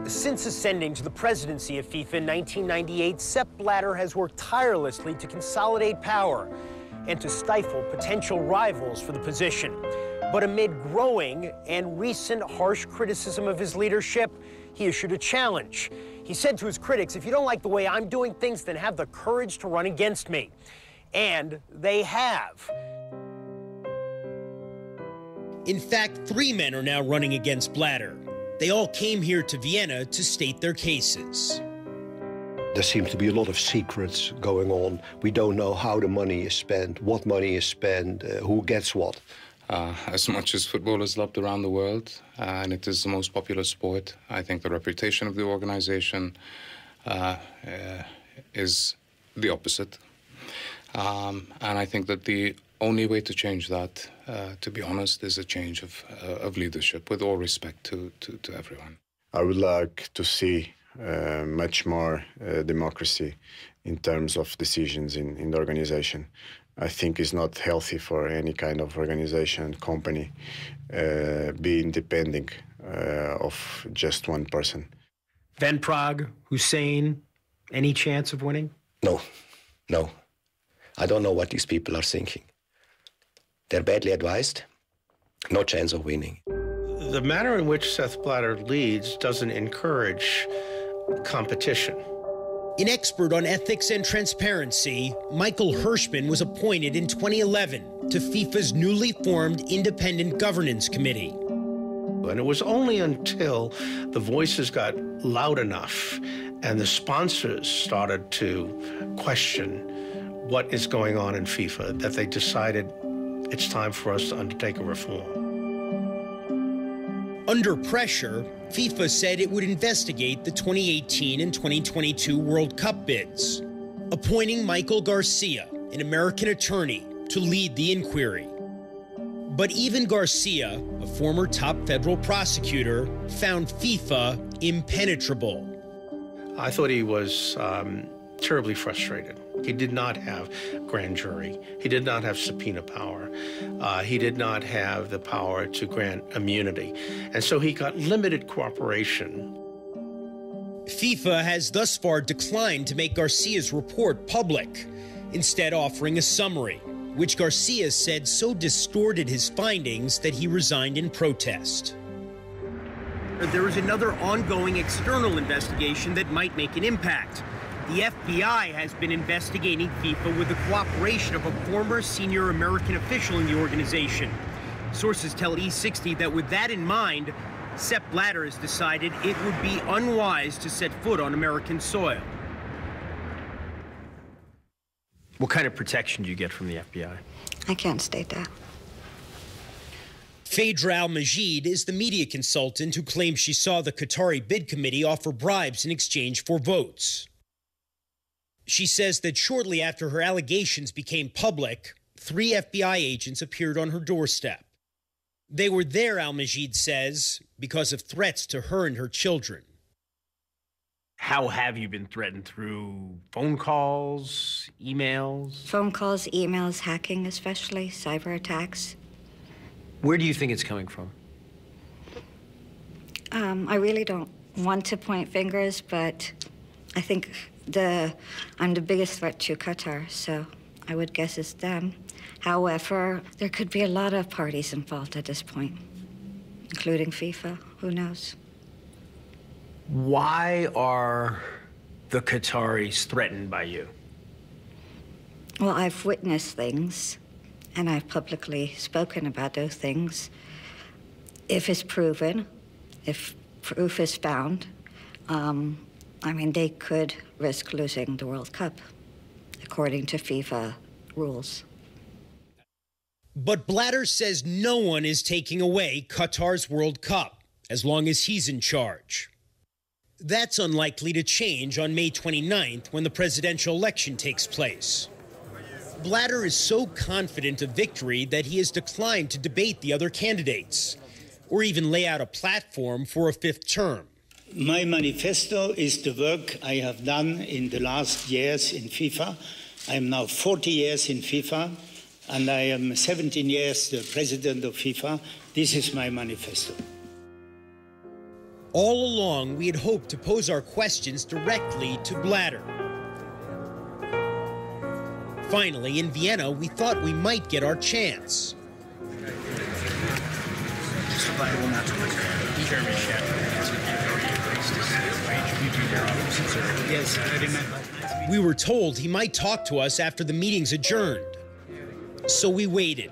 Since ascending to the presidency of FIFA in 1998, Sepp Blatter has worked tirelessly to consolidate power and to stifle potential rivals for the position. But amid growing and recent harsh criticism of his leadership, he issued a challenge. He said to his critics, if you don't like the way I'm doing things, then have the courage to run against me. And they have. In fact, 3 men are now running against Blatter. They all came here to Vienna to state their cases. There seems to be a lot of secrets going on. We don't know how the money is spent, what money is spent, who gets what. As much as football is loved around the world, and it is the most popular sport, I think the reputation of the organization is the opposite. And I think that the only way to change that, to be honest, is a change of leadership, with all respect to everyone. I would like to see much more democracy in terms of decisions in the organization. I think it's not healthy for any kind of organization, company, being depending of just one person. Van Praag, Hussein, any chance of winning? No. I don't know what these people are thinking. They're badly advised. No chance of winning. The manner in which Sepp Blatter leads doesn't encourage competition. An expert on ethics and transparency, Michael Hirschman was appointed in 2011 to FIFA's newly formed Independent Governance Committee. And it was only until the voices got loud enough and the sponsors started to question what is going on in FIFA that they decided it's time for us to undertake a reform. Under pressure, FIFA said it would investigate the 2018 and 2022 World Cup bids, appointing Michael Garcia, an American attorney, to lead the inquiry. But even Garcia, a former top federal prosecutor, found FIFA impenetrable. I thought he was terribly frustrated. He did not have grand jury. He did not have subpoena power. He did not have the power to grant immunity. And so he got limited cooperation. FIFA has thus far declined to make Garcia's report public, instead offering a summary, which Garcia said so distorted his findings that he resigned in protest. There is another ongoing external investigation that might make an impact. The FBI has been investigating FIFA with the cooperation of a former senior American official in the organization. Sources tell E60 that with that in mind, Sepp Blatter has decided it would be unwise to set foot on American soil. What kind of protection do you get from the FBI? I can't state that. Phaedra Al-Majid is the media consultant who claims she saw the Qatari bid committee offer bribes in exchange for votes. She says that shortly after her allegations became public, 3 FBI agents appeared on her doorstep. They were there, Al-Majid says, because of threats to her and her children. How have you been threatened? Through phone calls, emails? Phone calls, emails, hacking especially, cyber attacks. Where do you think it's coming from? I really don't want to point fingers, but I think I'm the biggest threat to Qatar, so I would guess it's them. However, there could be a lot of parties involved at this point, including FIFA. Who knows? Why are the Qataris threatened by you? Well, I've witnessed things, and I've publicly spoken about those things. If it's proven, if proof is found, they could risk losing the World Cup, according to FIFA rules. But Blatter says no one is taking away Qatar's World Cup as long as he's in charge. That's unlikely to change on May 29th when the presidential election takes place. Blatter is so confident of victory that he has declined to debate the other candidates or even lay out a platform for a 5th term. My manifesto is the work I have done in the last years in FIFA. I am now 40 years in FIFA, and I am 17 years the president of FIFA. This is my manifesto. All along, we had hoped to pose our questions directly to Blatter. Finally, in Vienna, we thought we might get our chance. We were told he might talk to us after the meeting's adjourned. So we waited.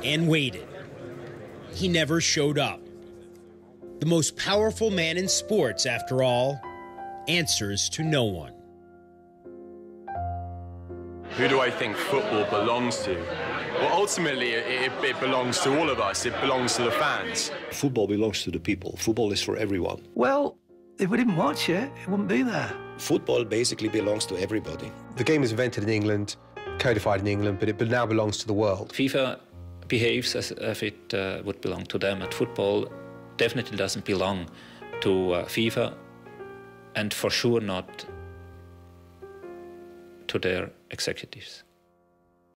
And waited. He never showed up. The most powerful man in sports, after all, answers to no one. Who do I think football belongs to? Well, ultimately, it belongs to all of us. It belongs to the fans. Football belongs to the people. Football is for everyone. Well, if we didn't watch it, it wouldn't be there. Football basically belongs to everybody. The game was invented in England, codified in England, but it now belongs to the world. FIFA behaves as if it would belong to them. And football definitely doesn't belong to FIFA, and for sure not to their executives.